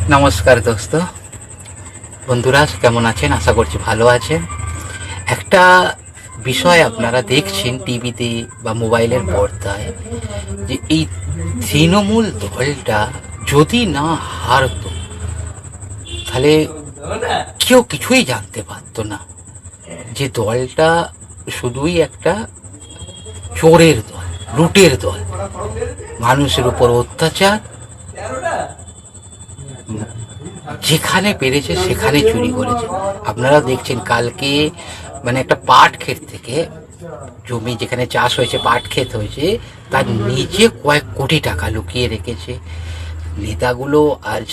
নমস্কার দোস্ত বন্ধুরা, কেমন আছেন? আশা করছি ভালো আছেন। একটা বিষয় আপনারা দেখছেন টিভিতে বা মোবাইলের পর্দায়, যে এই তৃণমূল দলটা যদি না হারতো তাহলে কেউ কিছুই জানতে পারতো না। যে দলটা শুধুই একটা চোরের দল, লুটের দল, মানুষের উপর অত্যাচার, যেখানে পেরেছে সেখানে চুরি করেছে। আপনারা দেখছেন কালকে একটা পাট ক্ষেত থেকে, জমি যেখানে চাষ হয়েছে, পাট ক্ষেত হয়েছে, তার নিচে কয়েক কোটি টাকা লুকিয়ে রেখেছে। নেতাগুলো আজ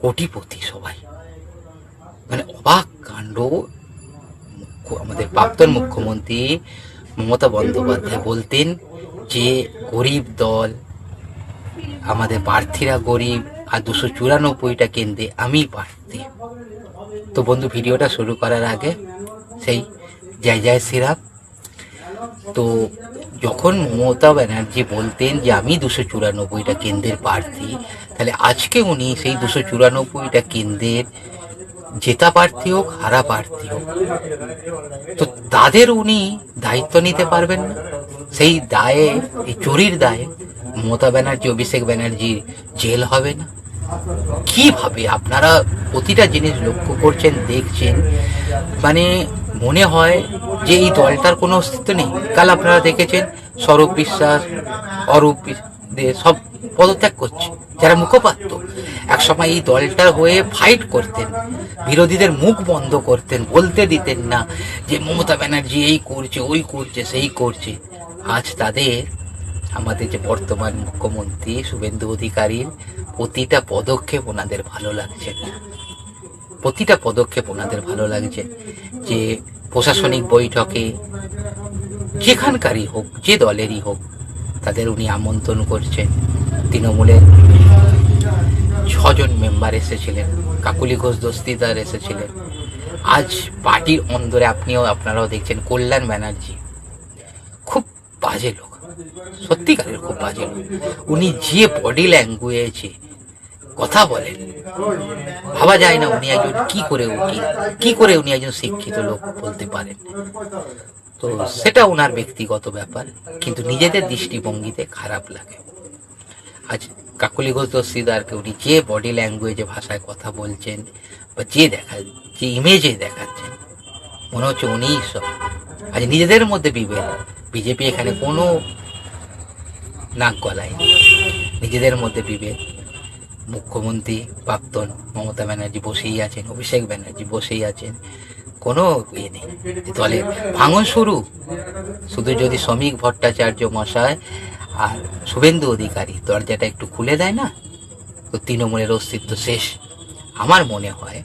কোটিপতি সবাই, অবাক কাণ্ড। আমাদের প্রাক্তন মুখ্যমন্ত্রী মমতা বন্দ্যোপাধ্যায় বলতেন যে গরিব দল, আমাদের প্রার্থীরা গরিব, আর 294টা কেন্দ্রে আমি প্রার্থী। তো বন্ধু, ভিডিওটা শুরু করার আগে সেই জয় জয় শ্রীরাম। তো যখন মমতা ব্যানার্জি বলতেন যে আমি 294টা কেন্দ্রের প্রার্থী, তাহলে আজকে উনি সেই 294টা কেন্দ্রের জেতা প্রার্থী হোক, হারা প্রার্থী হোক, তো তাদের উনি দায়িত্ব নিতে পারবেন না? সেই দায়ে, এই চুরির দায়ে মমতা ব্যানার্জি, অভিষেক ব্যানার্জির জেল হবে না? কিভাবে? আপনারা প্রতিটা জিনিস লক্ষ্য করছেন, দেখছেন, মনে হয় যে এই দলটার কোনো অস্তিত্ব নেই। কাল আপনারা দেখেছেন সৌরভ বিশ্বাস, অরূপ সব পদত্যাগ করছে, যারা মুখপাত্র। একসময় এই দলটার হয়ে ফাইট করতেন, বিরোধীদের মুখ বন্ধ করতেন, বলতে দিতেন না যে মমতা ব্যানার্জি এই করছে, ওই করছে, সেই করছে। আজ তাদের, আমাদের যে বর্তমান মুখ্যমন্ত্রী শুভেন্দু অধিকারীর প্রতিটা পদক্ষেপ ওনাদের ভালো লাগছে, প্রতিটা পদক্ষেপ ওনাদের ভালো লাগছে। যে প্রশাসনিক বৈঠকে যেখানকারই হোক, যে দলেরই হোক, তাদের উনি আমন্ত্রণ করছেন। তৃণমূলের 6জন মেম্বার এসেছিলেন, কাকুলি ঘোষ দস্তিদার এসেছিলেন। আজ পার্টির অন্দরে আপনারাও দেখছেন কল্যাণ ব্যানার্জি খুব বাজে লোক, সত্যিকারের খুব বাজে লোক। উনি যে বডি ল্যাঙ্গুয়েজে কথা বলেন, ভাবা যায় না উনি একজন কি করে উনি একজন শিক্ষিত লোক বলতে পারেন। তো সেটা ওনার ব্যক্তিগত ব্যাপার, কিন্তু নিজেদের দৃষ্টিভঙ্গিতে খারাপ লাগে। আজ কাকলি ঘোষ দস্তিদারকে উনি যে বডি ল্যাঙ্গুয়েজে, ভাষায় কথা বলছেন, বা যে ইমেজে দেখাচ্ছেন, মনে হচ্ছে উনিই সব। আজ নিজেদের মধ্যে বিভেদ, বিজেপি এখানে কোনো নাক গলায়, নিজেদের মধ্যে বিভেদ। মুখ্যমন্ত্রী প্রাক্তন মমতা ব্যানার্জি বসেই আছেন, অভিষেক ব্যানার্জি বসেই আছেন, কোনো ইয়ে নেই। দলের ভাঙন শুরু, শুধু যদি শ্রমিক ভট্টাচার্য মশাই আর শুভেন্দু অধিকারী দরজাটা একটু খুলে দেয় না, তো তৃণমূলের অস্তিত্ব শেষ। আমার মনে হয়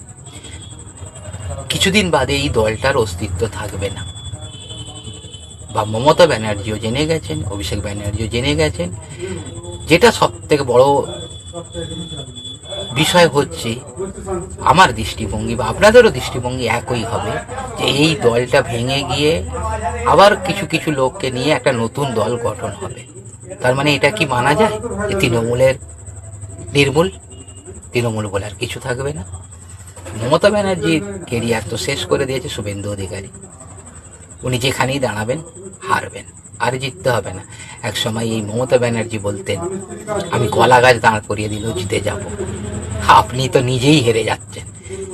কিছুদিন বাদে এই দলটার অস্তিত্ব থাকবে না। বা মমতা ব্যানার্জিও জেনে গেছেন, অভিষেক ব্যানার্জিও জেনে গেছেন। যেটা সব থেকে বড় বিষয় হচ্ছে, আমার দৃষ্টিভঙ্গি বা আপনাদেরও দৃষ্টিভঙ্গি একই হবে, যে এই দলটা ভেঙে গিয়ে আবার কিছু কিছু লোককে নিয়ে একটা নতুন দল গঠন হবে। তার মানে এটা কি মানা যায় যে তৃণমূলের নির্মূল, তৃণমূল বলে আর কিছু থাকবে না? মমতা ব্যানার্জির কেরিয়ার তো শেষ করে দিয়েছে শুভেন্দু অধিকারী। উনি যেখানেই দাঁড়াবেন হারবেন, আর জিততে হবে না। এক সময় এই মমতা ব্যানার্জি বলতেন, আমি কলা গাছ দাঁড় করিয়ে দিলেও জিতে যাব। আপনি তো নিজেই হেরে যাচ্ছেন,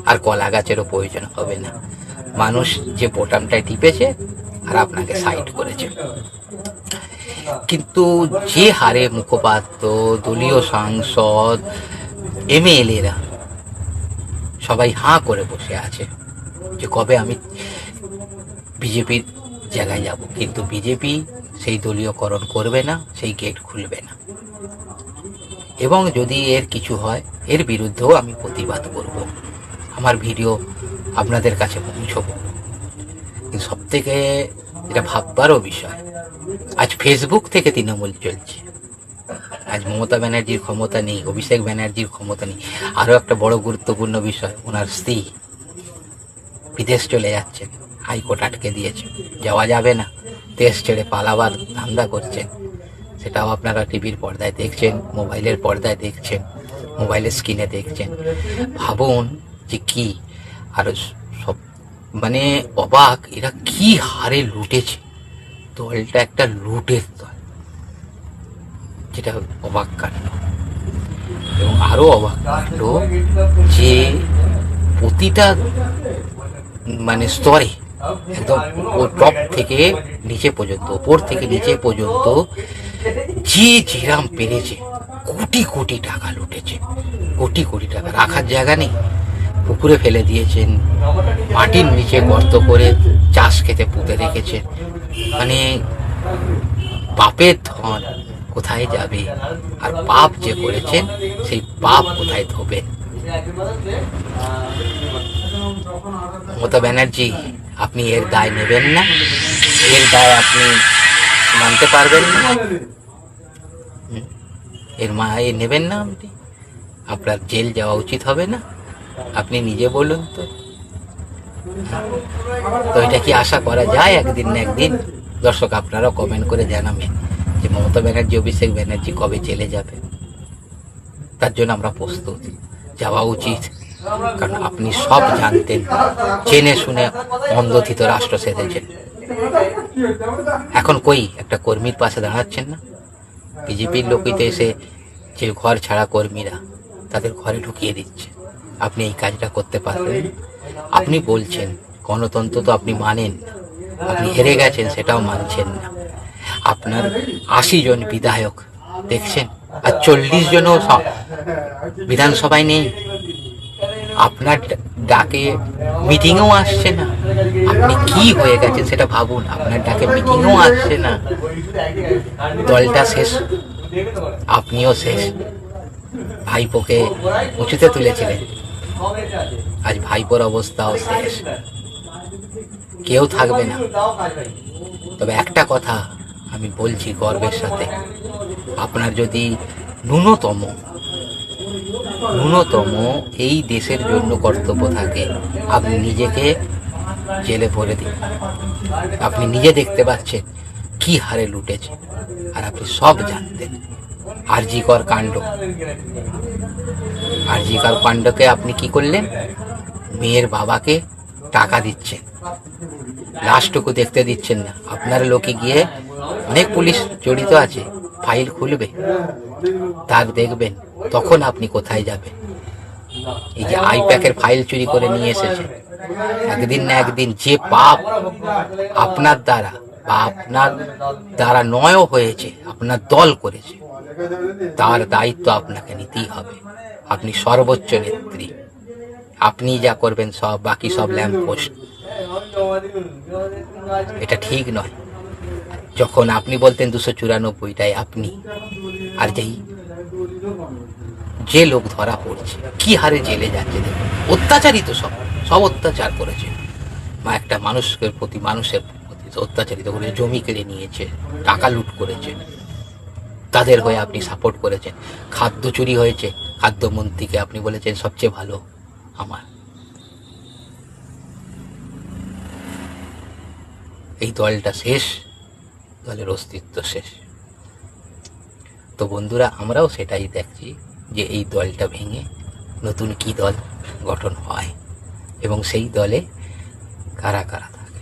আর কলা গাছেরও প্রয়োজন হবে না। মানুষ যে বোতামটায় টিপেছে আর আপনাকে সাইড করেছে। কিন্তু যে হারে মুখপাত্র, দলীয় সাংসদ, এমএলএরা সবাই হাঁ করে বসে আছে যে কবে আমি বিজেপির জায়গায় যাব, কিন্তু বিজেপি সেই দলীয়করণ করবে না, সেই গেট খুলবে না। এবং যদি এর কিছু হয়, এর বিরুদ্ধেও আমি প্রতিবাদ করব, আমার ভিডিও আপনাদের কাছে পৌঁছবো। কিন্তু সব থেকে এটা ভাববারও বিষয়, আজ ফেসবুক থেকে তৃণমূল চলছে। আজ মমতা ব্যানার্জির ক্ষমতা নেই, অভিষেক ব্যানার্জির ক্ষমতা নেই। আরও একটা বড় গুরুত্বপূর্ণ বিষয়, ওনার স্ত্রী বিদেশ চলে যাচ্ছেন, হাইকোর্ট আটকে দিয়েছে, যাওয়া যাবে না। দেশ ছেড়ে পালাবার ধান্দা করছেন, সেটাও আপনারা টিভির পর্দায় দেখছেন, মোবাইলের পর্দায় দেখছেন। মোবাইলের স্ক্রিনে দেখছেন, ভাবুন যে কি। আর সব মানে অবাক, এরা কি হারে লুটেছে। দলটা একটা লুটের দল, যেটা অবাক কাণ্ড। এবং আরো অবাক কাণ্ড যে প্রতিটা মানে স্তরে, একদম ও টপ থেকে নিচে পর্যন্ত, ওপর থেকে নিচে পর্যন্ত যে যেরাম পেরেছে কোটি কোটি টাকা লুটেছে। কোটি কোটি টাকা রাখার জায়গা নেই, পুকুরে ফেলে দিয়েছেন, মাটির নিচে গর্ত করে চাষ খেতে পুঁতে রেখেছেন। মানে পাপের ধন কোথায় যাবে, আর পাপ যে করেছেন সেই পাপ কোথায় ধোবেন। মমতা ব্যানার্জি, আপনি এর দায় নেবেন না? এর দায় আপনি মানতে পারবেন না? এ নেবেন না আপনি? আপনার জেল যাওয়া উচিত হবে না? আপনি নিজে বলুন তো। তো এটা কি আশা করা যায় একদিন না একদিন? দর্শক, আপনারাও কমেন্ট করে জানাবেন যে মমতা ব্যানার্জি, অভিষেক ব্যানার্জি কবে জেলে যাবে। তার জন্য আমরা প্রস্তুত, যাওয়া উচিত। কারণ আপনি সব জানতেন, জেনে শুনে অন্ধথিত রাষ্ট্র সেধেছেন। এখন কই একটা কর্মীর পাশে দাঁড়াচ্ছেন না? বিজেপির লোকই তো এসে যে ঘর ছাড়া কর্মীরা, তাদের ঘরে ঢুকিয়ে দিচ্ছে। আপনি এই কাজটা করতে পারবেন? আপনি বলছেন গণতন্ত্র তো আপনি মানেন না, আপনি হেরে গেছেন সেটাও মানছেন না। আপনার 80 জন বিধায়ক দেখছেন, আর 40 জনও বিধানসভায় নেই। আপনার ডাকে মিটিংও আসছে না। আপনি কি হয়ে গেছেন সেটা ভাবুন। আপনার ডাকে মিটিংও আসছে না। দলটা শেষ, আপনিও শেষ। ভাইপোকে উঁচুতে তুলেছিলেন, আজ ভাইপোর অবস্থাও শেষ। কেউ থাকবে না। তবে একটা কথা আমি বলছি গর্বের সাথে, আপনার যদি ন্যূনতম এই দেশের জন্য কর্তব্য থাকে, আপনি নিজেকে জেলে ভরে দিন। আপনি নিজে দেখতে পাচ্ছেন কি হারে লুটেছে, আর আপনি সব জানতেন। আরজিকর কাণ্ডকে আপনি কি করলেন? মেয়ের বাবাকে টাকা দিচ্ছেন, লাশটুকু দেখতে দিচ্ছেন না। আপনার লোকে গিয়ে অনেক পুলিশ জড়িত আছে, ফাইল খুলবে, দাগ দেখবেন, তখন আপনি কোথায় যাবেন? এই যে আইপ্যাকের ফাইল চুরি করে নিয়ে এসেছে, একদিন না একদিন যে পাপ আপনার দ্বারা বা আপনার দ্বারা নয়ও হয়েছে, আপনার দল করেছে, তার দায়িত্ব আপনাকে নিতেই হবে। আপনি সর্বোচ্চ নেত্রী, আপনি যা করবেন সব, বাকি সব ল্যাম্পপোস্ট। এটা ঠিক নয়। যখন আপনি বলতেন 294টাই আপনি, আর যে লোক ধরা পড়ছে কি হারে জেলে যাচ্ছে দেখুন। অত্যাচারিত সব অত্যাচার করেছে, বা একটা মানুষের প্রতি অত্যাচারিত করে, জমি কেড়ে নিয়েছে, টাকা লুট করেছে, তাদের হয়ে আপনি সাপোর্ট করেছেন। খাদ্য চুরি হয়েছে, খাদ্যমন্ত্রীকে আপনি বলেছেন সবচেয়ে ভালো আমার। এই দলটা শেষ, দলের অস্তিত্ব শেষ। তো বন্ধুরা, আমরাও সেটাই দেখছি যে এই দলটা ভেঙে নতুন কি দল গঠন হয় এবং সেই দলে কারা কারা থাকে।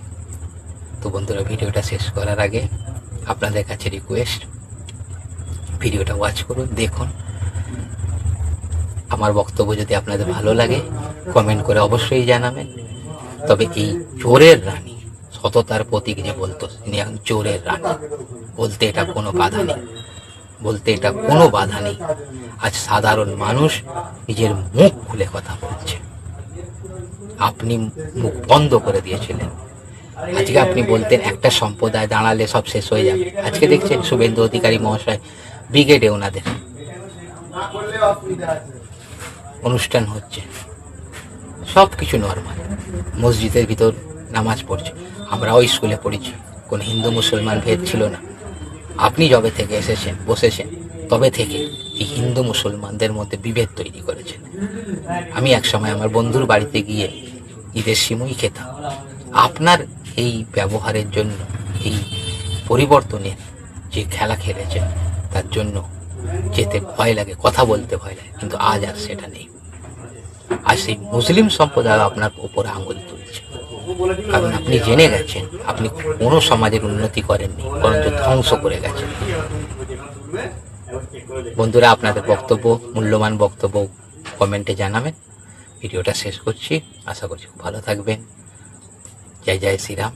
তো বন্ধুরা, ভিডিওটা শেষ করার আগে আপনাদের কাছে রিকোয়েস্ট, ভিডিওটা ওয়াচ করুন, দেখুন। আমার বক্তব্য যদি আপনাদের ভালো লাগে কমেন্ট করে অবশ্যই জানাবেন। তবে এই চোরের রানী, সততার প্রতীক যে বলতো, চোরের রানী বলতে এটা কোনো বাধা নেই। আজ সাধারণ মানুষ নিজের মুখ খুলে কথা বলছে, আপনি মুখ বন্ধ করে দিয়েছিলেন। আজকে আপনি বলতেন একটা সম্প্রদায় দাঁড়ালে সব শেষ হয়ে যাবে। আজকে দেখছেন শুভেন্দু অধিকারী মহাশয় ব্রিগেডে ওনাদের অনুষ্ঠান হচ্ছে, সব কিছু নর্মাল। মসজিদের ভিতর নামাজ পড়ছে। আমরাও স্কুলে পড়েছি, কোনো হিন্দু মুসলমান ভেদ ছিল না। আপনি যবে থেকে বসেছেন তবে থেকে এই হিন্দু মুসলমানদের মধ্যে বিভেদ তৈরি করেছেন। আমি একসময় আমার বন্ধুর বাড়িতে গিয়ে ঈদের সিমুই খেতাম। আপনার এই ব্যবহারের জন্য, এই পরিবর্তনের যে খেলা খেলেছেন, তার জন্য যেতে ভয় লাগে, কথা বলতে ভয় লাগে, কিন্তু আজ আর সেটা নেই। আর সেই মুসলিম সম্প্রদায় আপনার উপরে আঙুল তুলছে, কারণ আপনি জেনে গেছেন আপনি কোনো সমাজের উন্নতি করেননি, বরঞ্চ ধ্বংস করে গেছেন। বন্ধুরা, আপনাদের বক্তব্য, মূল্যবান বক্তব্য কমেন্টে জানাবেন। ভিডিওটা শেষ করছি, আশা করছি খুব ভালো থাকবেন। জয় জয় শ্রীরাম।